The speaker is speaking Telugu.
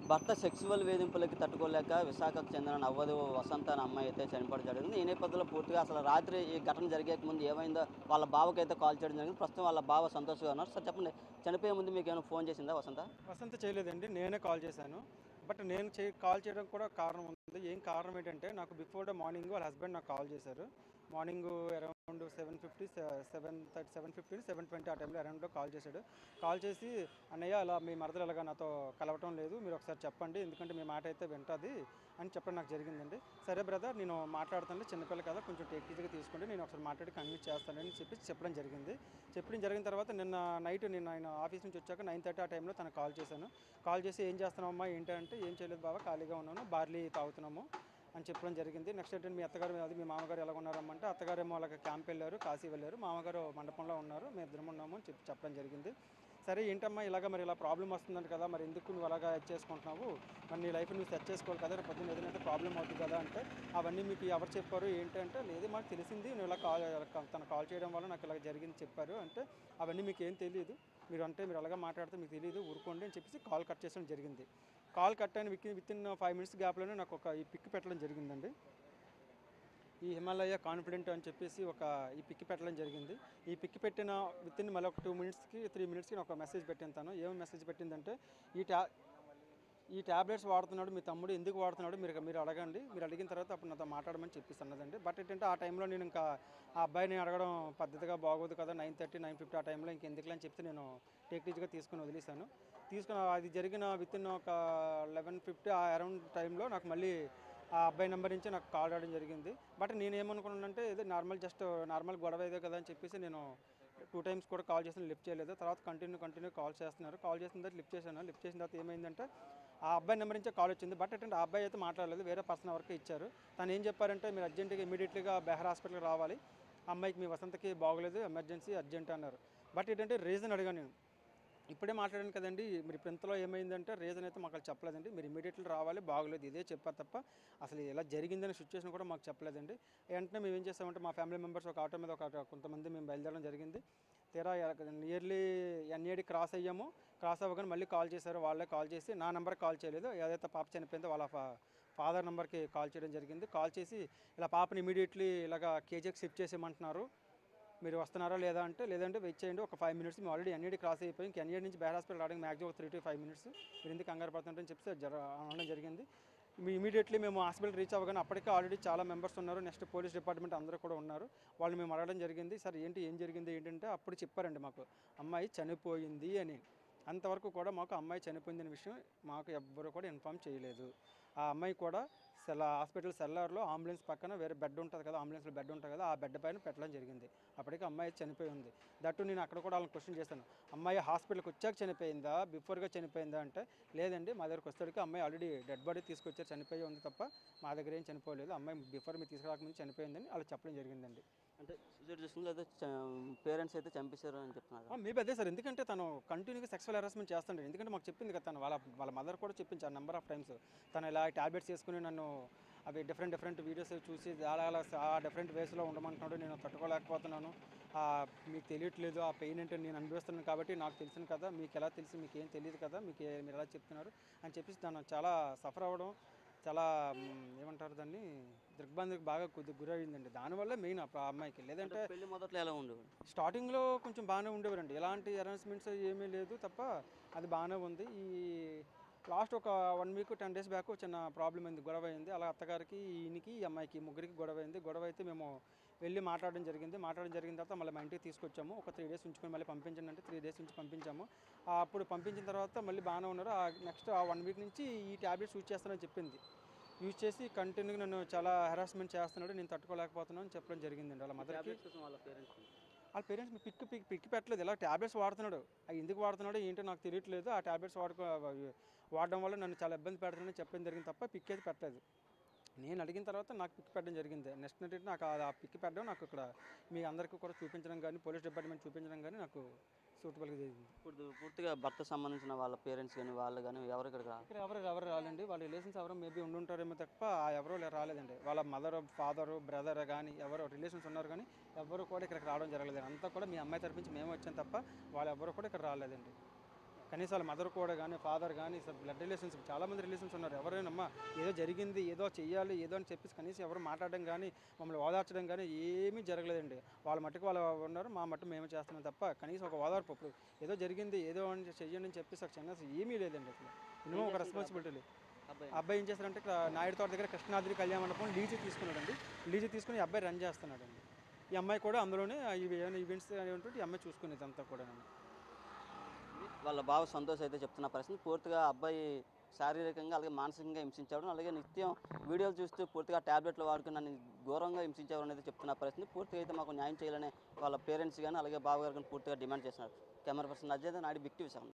భర్త సెక్సువల్ వేధింపులకి తట్టుకోలేక విశాఖకు చెందిన నవ్వదు వసంత అనే అమ్మాయి అయితే చనిపోవడం జరిగింది. ఈ నేపథ్యంలో పూర్తిగా అసలు రాత్రి ఈ ఘటన జరిగేక ముందు ఏమైందో వాళ్ళ బావకైతే కాల్ చేయడం జరిగింది. ప్రస్తుతం వాళ్ళ బావ సంతోష్‌గా ఉన్నారు. సార్ చెప్పండి, చనిపోయే ముందు మీకేమైనా ఫోన్ చేసిందా వసంత? వసంత చేయలేదండి. నేనే కాల్ చేశాను. బట్ నేను కాల్ చేయడానికి కూడా కారణం ఉంది. ఏం కారణం ఏంటంటే నాకు బిఫోర్ ద మార్నింగ్ వాళ్ళ హస్బెండ్ నాకు కాల్ చేశారు. మార్నింగ్ అరౌండ్ 7:50, 7:30, 7:15, 7:20 ఆ టైంలో అరౌండ్‌లో కాల్ చేశాడు. కాల్ చేసి అన్నయ్య అలా మీ మరదలు ఇలాగా నాతో కలవటం లేదు. మీరు ఒకసారి చెప్పండి. ఎందుకంటే మీ మాట అయితే వింటది అని చెప్పడం నాకు జరిగిందండి. సరే బ్రదర్ నేను మాట్లాడుతానులే చిన్నపిల్ల కదా కొంచెం టేక్ ఈజీగా తీసుకోండి. నేను ఒకసారి మాట్లాడి కన్విన్స్ చేస్తానని చెప్పి చెప్పడం జరిగింది. చెప్పడం జరిగిన తర్వాత నిన్న ఆయన ఆఫీస్ నుంచి వచ్చాక 9:30 ఆ టైంలో తనకు కాల్ చేశాను. కాల్ చేసి ఏం చేస్తున్నావమ్మా ఏంటంటే ఏం చేయలేదు బావ ఖాళీగా ఉన్నాను బార్లీ తాగుతున్నాము అని చెప్పడం జరిగింది. నెక్స్ట్ ఏంటంటే మీ అత్తగారు అది మీ మామగారు ఎలా ఉన్నారమ్మంటే అత్తగారేమో వాళ్ళకి క్యాంప్ వెళ్ళారు, కాశీ వెళ్ళారు, మామగారు మండపంలో ఉన్నారు, మేము ఇద్దరం ఉన్నాము అని చెప్పడం జరిగింది. సరే ఏంటమ్మా ఇలాగ మరి ఇలా ప్రాబ్లం వస్తుందంట కదా మరి ఎందుకు నువ్వు అలాగా సెట్ చేసుకుంటున్నావు, మరి నీ లైఫ్ నువ్వు సెట్ చేసుకోవాలి కదా రేపు పొద్దున్న ఏదైనా ప్రాబ్లం అవుతుంది కదా అంటే అవన్నీ మీకు ఎవరు చెప్పారు ఏంటంటే లేదు మాకు తెలిసింది నువ్వు ఇలా తను కాల్ చేయడం వల్ల నాకు ఇలా జరిగింది చెప్పారు అంటే అవన్నీ మీకు ఏం తెలియదు మీరు అలాగా మాట్లాడితే మీకు తెలియదు ఊరుకోండి అని చెప్పేసి కాల్ కట్ చేయడం జరిగింది. కాల్ కట్ అయిన వితిన్ 5 మినిట్స్ గ్యాప్లోనే నాకు ఈ పిక్ పెట్టడం జరిగిందండి. ఈ హిమాలయ కాన్ఫిడెంట్ అని చెప్పేసి ఈ పిక్ పెట్టడం జరిగింది. ఈ పిక్ పెట్టిన వితిన్ మళ్ళీ ఒక 2 మినిట్స్కి 3 మినిట్స్కి ఒక మెసేజ్ పెట్టాను. తను ఏమి మెసేజ్ పెట్టిందంటే ఈ ట్యా ఈ ట్యాబ్లెట్స్ వాడుతున్నాడు మీ తమ్ముడు ఎందుకు వాడుతున్నాడు మీరు మీరు అడగండి, మీరు అడిగిన తర్వాత అప్పుడు నాతో మాట్లాడమని చెప్పేసి అన్నదండి. బట్ ఏంటంటే ఆ టైంలో నేను ఇంకా ఆ అబ్బాయిని అడగడం పద్ధతిగా బాగోదు కదా 9:30, 9:50 ఆ టైంలో ఇంకెందుకులే అని చెప్తే నేను టేక్ ఈజీగా తీసుకుని వదిలేశాను. అది జరిగిన వితిన్ ఒక 11:50 ఆ అరౌండ్ టైంలో నాకు మళ్ళీ ఆ అబ్బాయి నెంబర్ నుంచి నాకు కాల్ రావడం జరిగింది. బట్ నేనేమనుకున్నానంటే ఏదో నార్మల్ గొడవ ఏదో కదా అని చెప్పేసి నేను 2 టైమ్స్ కూడా కాల్ చేసిన లిఫ్ట్ చేయలేదు. తర్వాత కంటిన్యూ కాల్ చేస్తున్నారు. కాల్ చేసిన తర్వాత లిఫ్ట్ చేశాను. లిఫ్ట్ చేసిన తర్వాత ఏమైందంటే ఆ అబ్బాయి నెంబర్ నుంచే కాల్ వచ్చింది. బట్ ఏంటంటే ఆ అబ్బాయి అయితే మాట్లాడలేదు, వేరే పర్సన్ ఎవరికి ఇచ్చారు. తను ఏం చెప్పారంటే మీరు అర్జెంటుగా ఇమీడియట్లీగా బెహర్ హాస్పిటల్కి రావాలి, అమ్మాయికి మీ వసంతకి బాగోలేదు, ఎమర్జెన్సీ అర్జెంట్ అన్నారు. బట్ ఏంటంటే రీజన్ అడిగాను నేను. ఇప్పుడే మాట్లాడాను కదండి మీరు ఇప్పుడు ఇంతలో ఏమైందంటే రీజన్ అయితే మాకు చెప్పలేదండి, మీరు ఇమీడియట్లీ రావాలి బాగోలేదు ఇదే చెప్పారు తప్ప అసలు ఇలా జరిగిందనే సిచ్యువేషన్ కూడా మాకు చెప్పలేదండి. వెంటనే మేము ఏం చేస్తామంటే మా ఫ్యామిలీ మెంబర్స్ ఒక ఆటో మీద కొంతమంది మేము బయలుదేరడం జరిగింది. తీరా నియర్లీ ఎన్ఏడి క్రాస్ అయ్యాము. క్రాస్ అవ్వగానే మళ్ళీ కాల్ చేశారు, వాళ్ళే కాల్ చేసి నా నెంబర్కి కాల్ చేయలేదు, ఏదైతే పాప చనిపోయిందో వాళ్ళ ఫాదర్ నెంబర్కి కాల్ చేయడం జరిగింది. కాల్ చేసి ఇలా పాపని ఇమీడియట్లీ ఇలాగ కేజీకి షిఫ్ట్ చేసేయమంటున్నారు, మీరు వస్తున్నారా లేదా అంటే లేదంటే వెయిట్ చేయండి ఒక 5 మినిట్స్, మేము ఆల్రెడీ ఎన్ఏడి క్రాస్ అయిపోయి ఇంక ఎన్ఏడి నుంచి బెహర్ హాస్పిటల్ రావడానికి మ్యాక్సిమం ఒక 3 to 5 మినిట్స్, మీరు ఎందుకు కంగారు పడుతుంటారని చెప్పి అనడం జరిగింది. ఇమీడియట్లీ మేము హాస్పిటల్ రీచ్ అవ్వగానే అప్పటికే ఆల్రెడీ చాలా మెంబర్స్ ఉన్నారు, నెక్స్ట్ పోలీస్ డిపార్ట్మెంట్ అందరూ కూడా ఉన్నారు. వాళ్ళు మేము అడగడం జరిగింది, సార్ ఏం జరిగింది ఏంటంటే అప్పుడు చెప్పారండి మాకు అమ్మాయి చనిపోయింది అని. అంతవరకు కూడా మాకు అమ్మాయి చనిపోయిందనే విషయం మాకు ఎవ్వరు కూడా ఇన్ఫామ్ చేయలేదు. ఆ అమ్మాయి కూడా హాస్పిటల్ సెల్లార్లో అంబులెన్స్ పక్కన వేరే బెడ్ ఉంటుంది కదా, అంబులెన్స్లో బెడ్ ఉంటుంది కదా, ఆ బెడ్ పైన పెట్టడం జరిగింది. అప్పటికి అమ్మాయి చనిపోయి ఉంది. దట్టు నేను అక్కడ కూడా వాళ్ళని క్వశ్చన్ చేశాను, అమ్మాయి హాస్పిటల్కి వచ్చాక చనిపోయిందా బిఫోర్గా చనిపోయిందా అంటే లేదండి మా దగ్గరకు వచ్చేసరికి అమ్మాయి ఆల్రెడీ డెడ్ బాడీ తీసుకొచ్చారు చనిపోయి ఉంది తప్ప మా దగ్గర ఏం చనిపోలేదు, అమ్మాయి బిఫోర్ మీరు తీసుకురాకముందు చనిపోయిందని అలా చెప్పడం జరిగిందండి. అంటే సూసైడ్ చేసుకుంది లేదా పేరెంట్స్ అయితే చంపేశారు అని చెప్తున్నారు. మేబీ అదే సార్, ఎందుకంటే తను కంటిన్యూగా సెక్సువల్ హెరాస్మెంట్ చేస్తాడు. ఎందుకంటే మాకు చెప్పింది కదా తను వాళ్ళ మదర్ కూడా చెప్పించారు నెంబర్ ఆఫ్ టైమ్స్, తను ఇలా ట్యాబ్లెట్స్ వేసుకుని నన్ను అవి డిఫరెంట్ వీడియోస్ చూసి అలా ఆ డిఫరెంట్ వేస్లో ఉండమంటున్నాడు, నేను తట్టుకోలేకపోతున్నాను, మీకు తెలియట్లేదు ఆ పెయిన్ అంటే నేను అనుభవిస్తున్నాను కాబట్టి నాకు తెలిసిన కదా మీకు ఎలా తెలిసి మీకు ఏం తెలియదు కదా మీరు ఎలా చెప్తున్నారు అని చెప్పేసి తను చాలా సఫర్ అవ్వడం, చాలా ఏమంటారు దాన్ని దిగ్బంధకు బాగా కొద్దిగా గురయిందండి. దానివల్ల మెయిన్ ఆ అమ్మాయికి. లేదంటే పెళ్లి మొదట్లో ఎలా ఉండేవాడు? స్టార్టింగ్లో కొంచెం బాగానే ఉండేవారండి, ఎలాంటి అనౌన్స్మెంట్స్ ఏమీ లేదు తప్ప అది బాగానే ఉంది. లాస్ట్ ఒక 1 వీక్ 10 డేస్ బ్యాక్ చిన్న ప్రాబ్లం అయింది, గొడవ అయింది. అలా అత్తగారికి ఈయనకి ఈ అమ్మాయికి ముగ్గురికి గొడవ అయింది. గొడవ అయితే మేము వెళ్ళి మాట్లాడడం జరిగిన తర్వాత మళ్ళీ మా ఇంటికి తీసుకొచ్చాము. ఒక 3 డేస్ ఉంచుకొని మళ్ళీ పంపించండి అంటే 3 డేస్ నుంచి పంపించాము. అప్పుడు పంపించిన తర్వాత మళ్ళీ బాగానే ఉన్నారు. నెక్స్ట్ ఆ 1 వీక్ నుంచి ఈ ట్యాబ్లెట్స్ యూజ్ చేస్తానని చెప్పింది. యూజ్ చేసి కంటిన్యూగా నన్ను చాలా హెరాస్మెంట్ చేస్తున్నాడు, నేను తట్టుకోలేకపోతున్నాను అని చెప్పడం జరిగిందండి. వాళ్ళ మదర్కి వాళ్ళ పేరెంట్స్ పిక్ పెట్టలేదు, ఇలా ట్యాబ్లెట్స్ వాడుతున్నాడు, అవి ఎందుకు వాడుతున్నాడో ఏంటో నాకు తెలియట్లేదు, ఆ ట్యాబ్లెట్స్ వాడడం వల్ల నన్ను చాలా ఇబ్బంది పెడుతున్నాడని చెప్పడం జరిగింది తప్ప పిక్ అయితే పెట్టలేదు. నేను అడిగిన తర్వాత నాకు పిక్ పెట్టడం జరిగింది. నెక్స్ట్ ఏంటంటే నాకు ఆ పిక్ పెట్టడం నాకు ఇక్కడ మీ అందరికీ కూడా చూపించడం కానీ పోలీస్ డిపార్ట్మెంట్ చూపించడం కానీ నాకు సూటబుల్గా జరిగింది. ఇప్పుడు పూర్తిగా భర్త సంబంధించిన వాళ్ళ పేరెంట్స్ కానీ వాళ్ళు కానీ ఎవరు ఇక్కడికి ఇక్కడ ఎవరు రాలండి, వాళ్ళ రిలేషన్స్ ఎవరో మేబీ ఉండుంటారేమో తప్ప ఎవరో రాలేదండి. వాళ్ళ మదర్ ఫాదరు బ్రదర్ కానీ ఎవరో రిలేషన్స్ ఉన్నారు కానీ ఎవరు కూడా ఇక్కడికి రావడం జరగలేదు. అంతా కూడా మీ అమ్మాయి తరపు నుంచి మేము వచ్చాం తప్ప వాళ్ళు ఎవరు కూడా ఇక్కడ రాలేదండి. కనీసం వాళ్ళ మదర్ కూడా కానీ ఫాదర్ కానీ బ్లడ్ రిలేషన్స్ చాలామంది రిలేషన్స్ ఉన్నారు. ఎవరైనా ఏదో జరిగింది ఏదో చెయ్యాలి ఏదో అని చెప్పేసి కనీసం ఎవరు మాట్లాడడం కానీ మమ్మల్ని ఓదార్చడం కానీ ఏమీ జరగలేదండి. వాళ్ళ మట్టుకు వాళ్ళు ఉన్నారు, మా మట్టు మేము చేస్తున్నాం తప్ప కనీసం ఒక ఓదార్పు ఇప్పుడు ఏదో జరిగింది ఏదో అని చెయ్యండి అని చెప్పేసి ఒక చిన్న ఏమీ లేదండి. అసలు మినిమం ఒక రెస్పాన్సిబిలిటీ లేదు. అబ్బాయి ఏం చేస్తారంటే నాయుడు తోట దగ్గర కృష్ణాద్రి కళ్యాణ మండపం లీజు తీసుకున్నాడండి. లీజు తీసుకుని ఈ అబ్బాయి రన్ చేస్తున్నాడండి. ఈ అమ్మాయి కూడా అందులోనే ఇవి ఏమైనా ఈవెంట్స్ ఉంటే ఈ అమ్మాయి చూసుకునేది అంతా కూడా. వాళ్ళ బావ సంతోష్ అయితే చెప్తున్న పరిస్థితి పూర్తిగా అబ్బాయి శారీరకంగా అలాగే మానసికంగా హింసించేవాడు, అలాగే నిత్యం వీడియోలు చూస్తూ పూర్తిగా ట్యాబ్లెట్లు వాడుకుని నన్ను ఘోరంగా హింసించేవాడు అనేది చెప్తున్న పరిస్థితి. పూర్తిగా అయితే మాకు న్యాయం చేయాలని వాళ్ళ పేరెంట్స్ కానీ అలాగే బావగారు కానీ పూర్తిగా డిమాండ్ చేస్తున్నారు. Camera person Ajay Naidu, big TV 7.